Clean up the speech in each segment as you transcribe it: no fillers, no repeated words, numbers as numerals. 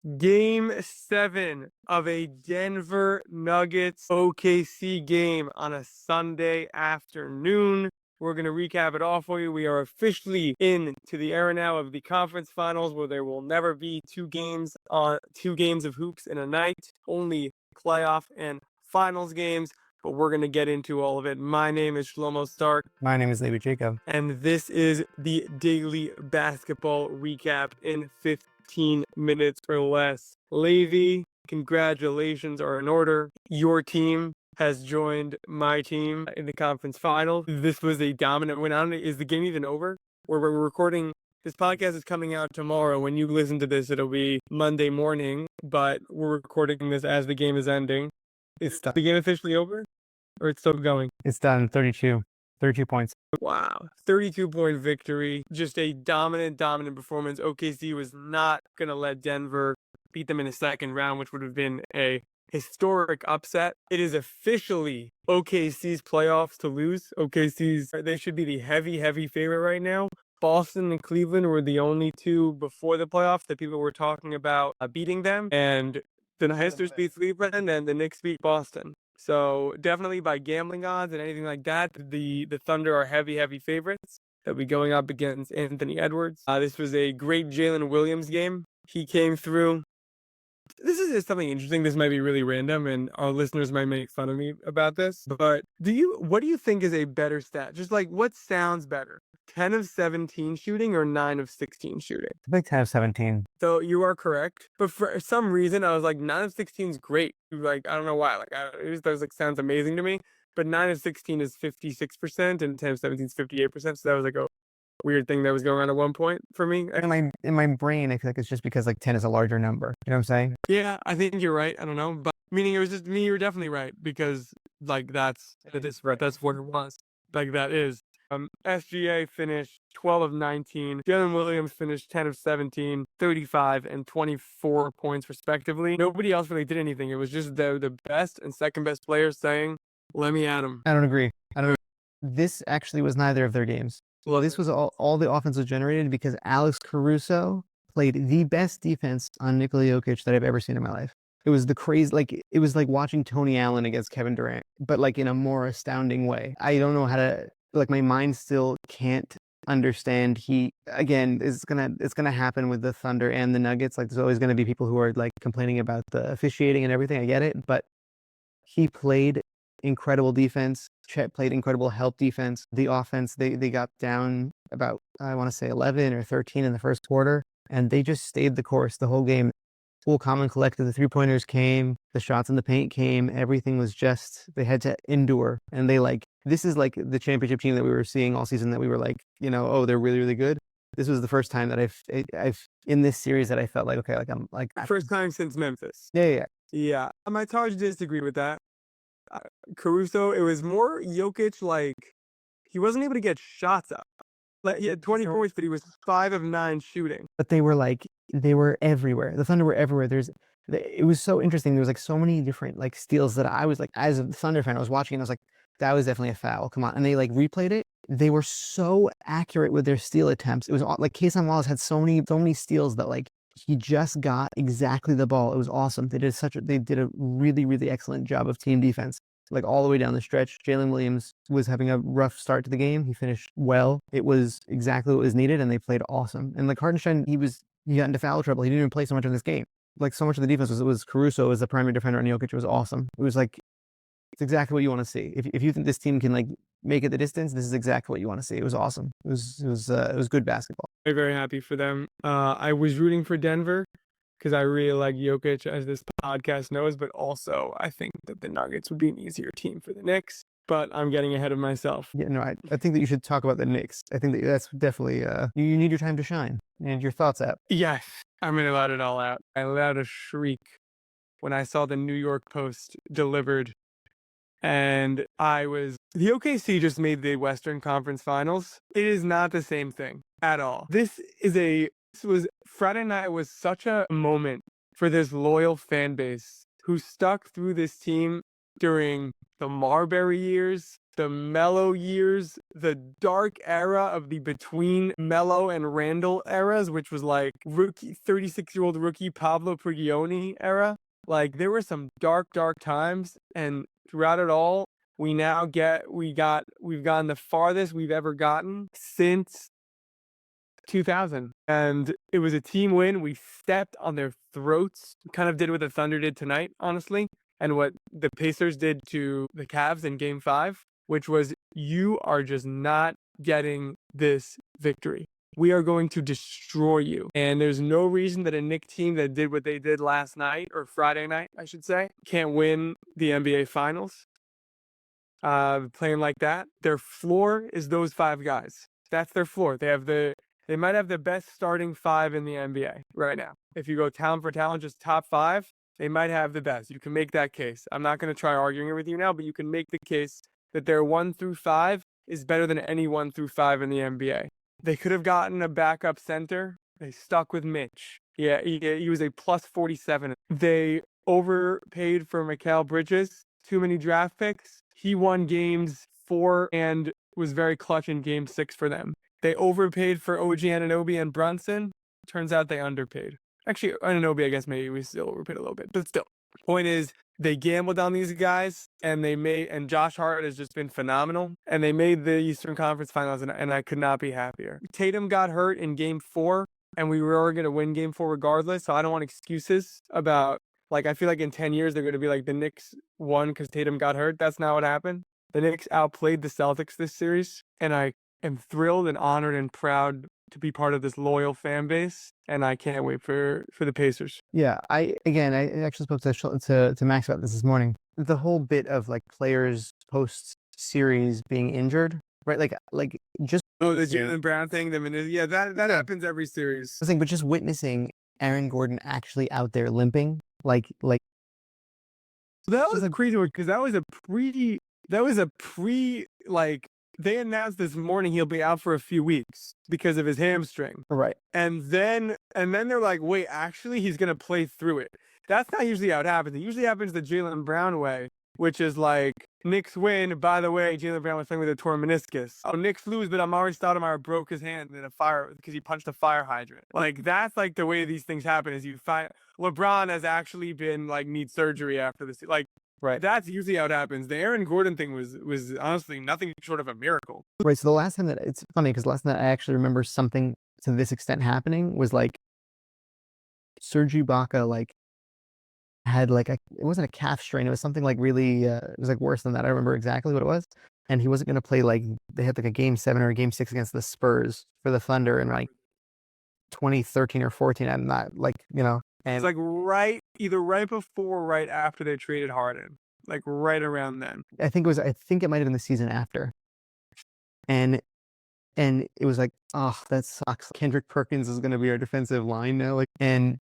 Game 7 of a Denver Nuggets OKC game on a Sunday afternoon. We're going to recap it all for you. We are officially into the era now of the conference finals where there will never be two games of hoops in a night, only playoff and finals games. But we're going to get into all of it. My name is Shlomo Stark. My name is Levi Jacob. And this is the daily basketball recap in 15 minutes or less. Levi, congratulations are in order. Your team has joined my team in the conference final. This was a dominant win. I don't know, is the game even over? We're recording. This podcast is coming out tomorrow. When you listen to this, it'll be Monday morning, but we're recording this as the game is ending. Is the game officially over? Or it's still going? It's done. 32 points. Wow. 32-point victory. Just a dominant performance. OKC was not going to let Denver beat them in the second round, which would have been a historic upset. It is officially OKC's playoffs to lose. They should be the heavy favorite right now. Boston and Cleveland were the only two before the playoffs that people were talking about beating them. And the Pacers beat Cleveland and the Knicks beat Boston. So definitely by gambling odds and anything like that, the Thunder are heavy favorites. They'll be going up against Anthony Edwards. This was a great Jalen Williams game. He came through. This is just something interesting. This might be really random, and our listeners might make fun of me about this. But what do you think is a better stat? Just like what sounds better? 10 of 17 shooting or 9 of 16 shooting? I think 10 of 17. So you are correct. But for some reason, I was like, 9 of 16 is great. Like, I don't know why. Like, sounds amazing to me. But 9 of 16 is 56%, and 10 of 17 is 58%. So that was like a weird thing that was going on at one point for me. In my brain, I feel like it's just because like 10 is a larger number. You know what I'm saying? Yeah, I think you're right. I don't know. But meaning it was just me, you're definitely right. Because like that's what it was. Like that is. SGA finished 12 of 19. Jalen Williams finished 10 of 17, 35 and 24 points respectively. Nobody else really did anything. It was just the best and second best players saying, let me at him. I don't agree. This actually was neither of their games. Well, this was all the offense was generated because Alex Caruso played the best defense on Nikola Jokic that I've ever seen in my life. It was the crazy, like it was like watching Tony Allen against Kevin Durant, but like in a more astounding way. I don't know how to, like my mind still can't understand. It's gonna happen with the Thunder and the Nuggets. Like there's always gonna be people who are like complaining about the officiating and everything. I get it, but he played incredible defense. Chet played incredible help defense. The offense, they got down about, I want to say 11 or 13 in the first quarter, and they just stayed the course the whole game. Full common collective. The 3-pointers came, the shots in the paint came. Everything was just, they had to endure. And this is like the championship team that we were seeing all season that we were like, oh, they're really good. This was the first time that I've in this series that I felt like, okay, like I'm like. First time since Memphis. Yeah. It's hard to disagree with that. Caruso, it was more Jokic, like he wasn't able to get shots up. Like he had 20 points, but he was 5 of 9 shooting. But they were everywhere. The Thunder were everywhere. It was so interesting. There was like so many different like steals that I was like, as a Thunder fan, I was watching and I was like, that was definitely a foul. Come on. And they like replayed it. They were so accurate with their steal attempts. It was like Cason Wallace had so many steals that like he just got exactly the ball. It was awesome. They did a really excellent job of team defense. Like all the way down the stretch. Jalen Williams was having a rough start to the game. He finished well. It was exactly what was needed, and they played awesome. And like Hartenstein, he got into foul trouble. He didn't even play so much in this game. Like so much of the defense was Caruso as the primary defender on Jokic. It was awesome. It was like, it's exactly what you want to see. If you think this team can like make it the distance, this is exactly what you want to see. It was awesome. It was good basketball. Very happy for them. I was rooting for Denver because I really like Jokic, as this podcast knows, but also I think that the Nuggets would be an easier team for the Knicks. But I'm getting ahead of myself. Yeah, no, I think that you should talk about the Knicks. I think that's definitely you need your time to shine and your thoughts out. Yes, I'm gonna let it all out. I let a shriek when I saw the New York Post delivered, and the OKC just made the Western Conference Finals. It is not the same thing at all. Friday night was such a moment for this loyal fan base who stuck through this team during the Marbury years, the Melo years, the dark era of the between Melo and Randall eras, which was like rookie 36-year-old rookie Pablo Prigioni era. Like there were some dark times, and throughout it all, we've gotten the farthest we've ever gotten since 2000. And it was a team win. We stepped on their throats. We kind of did what the Thunder did tonight, honestly, and what the Pacers did to the Cavs in game 5, which was, you are just not getting this victory. We are going to destroy you. And there's no reason that a Knicks team that did what they did last night, or Friday night, I should say, can't win the NBA Finals. Playing like that. Their floor is those 5 guys. That's their floor. They might have the best starting 5 in the NBA right now. If you go talent for talent, just top 5, they might have the best. You can make that case. I'm not going to try arguing it with you now, but you can make the case that their 1 through 5 is better than any 1 through 5 in the NBA. They could have gotten a backup center. They stuck with Mitch. Yeah, he was a plus 47. They overpaid for Mikal Bridges. Too many draft picks. He won games 4 and was very clutch in game 6 for them. They overpaid for OG Anunoby and Brunson. Turns out they underpaid. Actually, Anunoby, I guess maybe we still overpaid a little bit, but still. Point is, they gambled on these guys, and Josh Hart has just been phenomenal, and they made the Eastern Conference Finals, and I could not be happier. Tatum got hurt in game 4, and we were going to win game 4 regardless, so I don't want excuses about, like, I feel like in 10 years, they're going to be like, the Knicks won because Tatum got hurt. That's not what happened. The Knicks outplayed the Celtics this series, and I am thrilled and honored and proud to be part of this loyal fan base, and I can't wait for the Pacers. Yeah, I actually spoke to Max about this morning. The whole bit of like players post series being injured, right? Like just the Jaylen Brown thing. That happens every series. But just witnessing Aaron Gordon actually out there limping, like that was a crazy one, because that was a pre like. They announced this morning he'll be out for a few weeks because of his hamstring. Right. And then they're like, wait, actually, he's going to play through it. That's not usually how it happens. It usually happens the Jaylen Brown way, which is like, Knicks win. By the way, Jaylen Brown was playing with a torn meniscus. Oh, Knicks lose, but Amari Stoudemire broke his hand in a fire because he punched a fire hydrant. Like, that's like the way these things happen, is you find LeBron has actually been like, need surgery after this. Like, right. That's usually how it happens. The Aaron Gordon thing was honestly nothing short of a miracle. Right. So the last time it's funny because last time I actually remember something to this extent happening was like Serge Ibaka had it wasn't a calf strain. It was something like really, it was like worse than that. I don't remember exactly what it was. And he wasn't going to play they had like a game 7 or a game 6 against the Spurs for the Thunder in like 2013 or 14. I'm not and it's like either right before or right after they traded Harden, like right around then. I think it might have been the season after. And it was like, oh, that sucks. Kendrick Perkins is going to be our defensive line now. And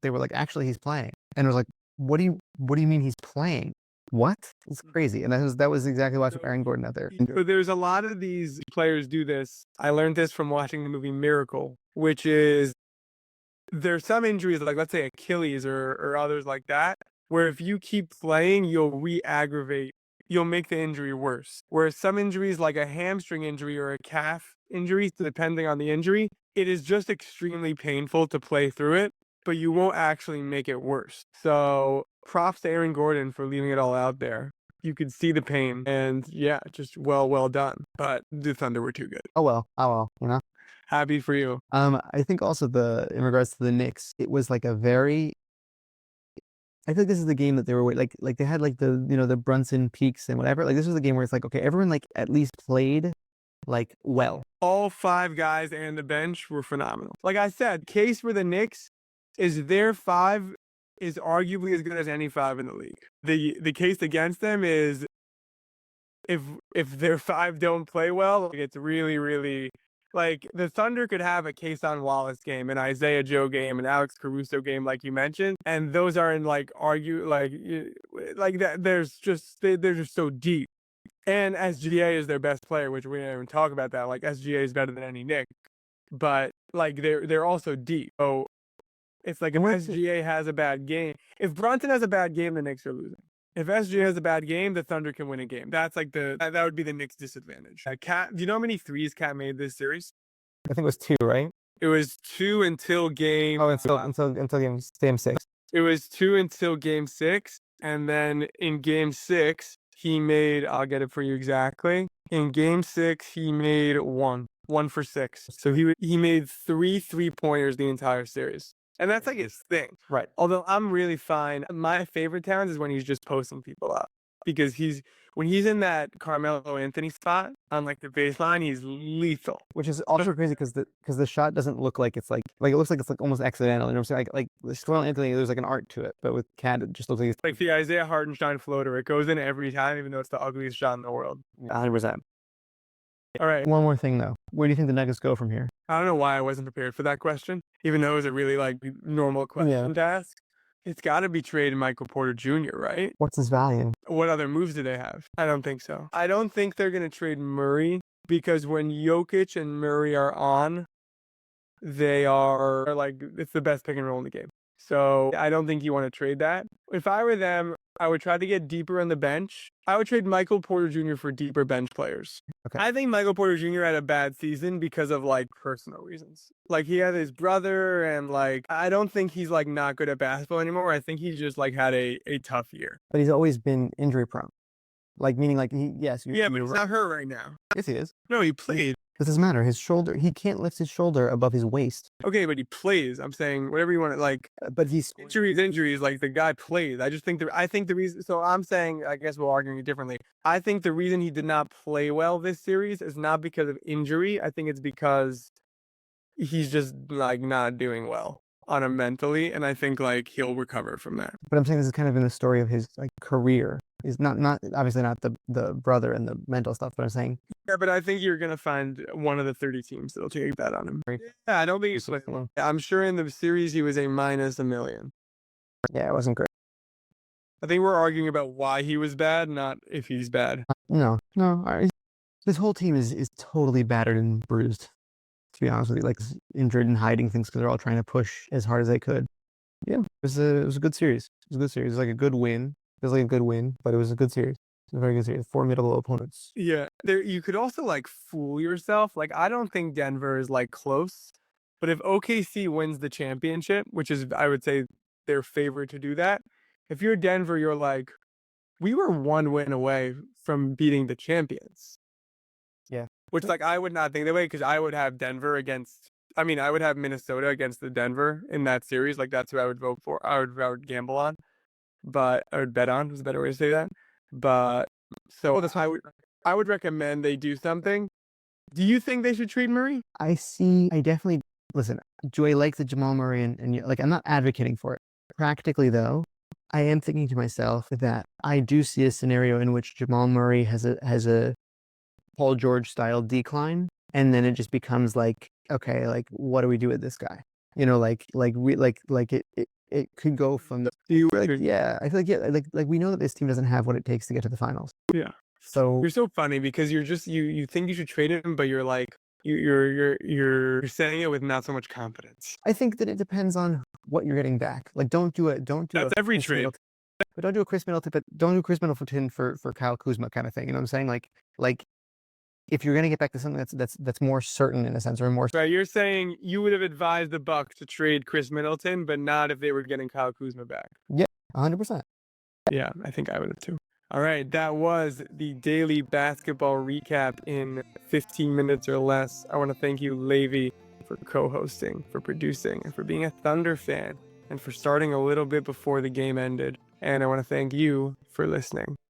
they were like, actually, he's playing. And it was like, what do you mean he's playing? What? It's crazy. And that was exactly why I took Aaron Gordon out there. But there's a lot of these players do this. I learned this from watching the movie Miracle, which is, there's some injuries, like let's say Achilles or others like that, where if you keep playing, you'll re-aggravate, you'll make the injury worse. Whereas some injuries, like a hamstring injury or a calf injury, depending on the injury, it is just extremely painful to play through it, but you won't actually make it worse. So props to Aaron Gordon for leaving it all out there. You could see the pain, and yeah, just well done. But the Thunder were too good. Oh well, Happy for you. I think also in regards to the Knicks, it was like a very, I feel like this is the game that they were like they had like the, the Brunson peaks and whatever. Like this was the game where it's like, okay, everyone like at least played like well. All 5 guys and the bench were phenomenal. Like I said, case for the Knicks is their 5 is arguably as good as any 5 in the league. The case against them is if their 5 don't play well, like it's really, really. Like, the Thunder could have a Kason Wallace game, an Isaiah Joe game, an Alex Caruso game, like you mentioned, and those are in like that. They're just so deep. And SGA is their best player, which we didn't even talk about that. Like SGA is better than any Knick, but like they're also deep. So it's like if SGA has a bad game, if Brunson has a bad game, the Knicks are losing. If SJ has a bad game, the Thunder can win a game. That's like that would be the Knicks' disadvantage. Cat, do you know how many threes Cat made this series? I think it was 2, right? It was 2 until game. Oh, until game 6. It was 2 until game 6, and then in game 6 he made. I'll get it for you exactly. In game 6 he made 1 for 6. So he made 3 3-pointers the entire series. And that's like his thing. Right. Although I'm really fine. My favorite Towns is when he's just posting people up. Because when he's in that Carmelo Anthony spot on like the baseline, he's lethal. Which is also crazy because the shot doesn't look like it's like it looks like it's like almost accidental. You know what I'm saying? Like with Carmelo Anthony, there's like an art to it, but with Cat, it just looks like it's Like the Isaiah Hartenstein floater. It goes in every time, even though it's the ugliest shot in the world. 100%. All right. One more thing though, where do you think the Nuggets go from here? I don't know why I wasn't prepared for that question, even though it was a really like normal question to ask. It's got to be trading Michael Porter Jr., right? What's his value? What other moves do they have? I don't think so. I don't think they're going to trade Murray because when Jokic and Murray are on, they are like, it's the best pick and roll in the game. So I don't think you want to trade that. If I were them, I would try to get deeper on the bench. I would trade Michael Porter Jr. for deeper bench players. Okay. I think Michael Porter Jr. had a bad season because of like personal reasons. Like he had his brother and like, I don't think he's like not good at basketball anymore. I think he just like had a tough year. But he's always been injury prone. Like meaning like But he's not hurt right now. Yes, he is. No, he played. This doesn't matter. His shoulder, he can't lift his shoulder above his waist. Okay, but he plays. I'm saying whatever you want to like. But he's Injuries. Like the guy plays. I think the reason. So I'm saying, I guess we're arguing it differently. I think the reason he did not play well this series is not because of injury. I think it's because he's just like not doing well on him mentally, and I think like he'll recover from that. But I'm saying this is kind of in the story of his like career. He's not obviously not the brother and the mental stuff, but I'm saying. Yeah, but I think you're gonna find one of the 30 teams that'll take that on him. Yeah, I don't think he's playing well. I'm sure in the series he was a minus $1 million. Yeah, it wasn't great. I think we're arguing about why he was bad, not if he's bad. No. This whole team is totally battered and bruised. To be honest with you, like injured and hiding things because they're all trying to push as hard as they could. Yeah, it was a good series. It was like a good win. It was like a good win, but it was a good series. It was a very good series. Formidable opponents. Yeah, you could also like fool yourself. Like I don't think Denver is like close, but if OKC wins the championship, which is I would say their favorite to do that, if you're Denver, you're like, we were 1 win away from beating the champions. Yeah. Which like I would not think that way because I would have Denver against. I mean, I would have Minnesota against the Denver in that series. Like that's who I would vote for. I would gamble on, but I would bet on. Is a better way to say that. But so that's why I would recommend they do something. Do you think they should trade Murray? I definitely listen. Do I like the Jamal Murray and like I'm not advocating for it. Practically though, I am thinking to myself that I do see a scenario in which Jamal Murray has a Paul George style decline, and then it just becomes like, okay, like what do we do with this guy? You know, like it could go from yeah. I feel like like we know that this team doesn't have what it takes to get to the finals. Yeah. So you're so funny because you're just you think you should trade him, but you're like you're saying it with not so much confidence. I think that it depends on what you're getting back. Like don't do That's every trade. But don't do a Chris Middleton for Kyle Kuzma kind of thing. You know what I'm saying? Like if you're going to get back to something that's more certain in a sense, or more. Right, you're saying you would have advised the Bucks to trade Chris Middleton, but not if they were getting Kyle Kuzma back. Yeah, 100%. Yeah, I think I would have too. All right, that was the daily basketball recap in 15 minutes or less. I want to thank you, Levi, for co-hosting, for producing, and for being a Thunder fan, and for starting a little bit before the game ended. And I want to thank you for listening.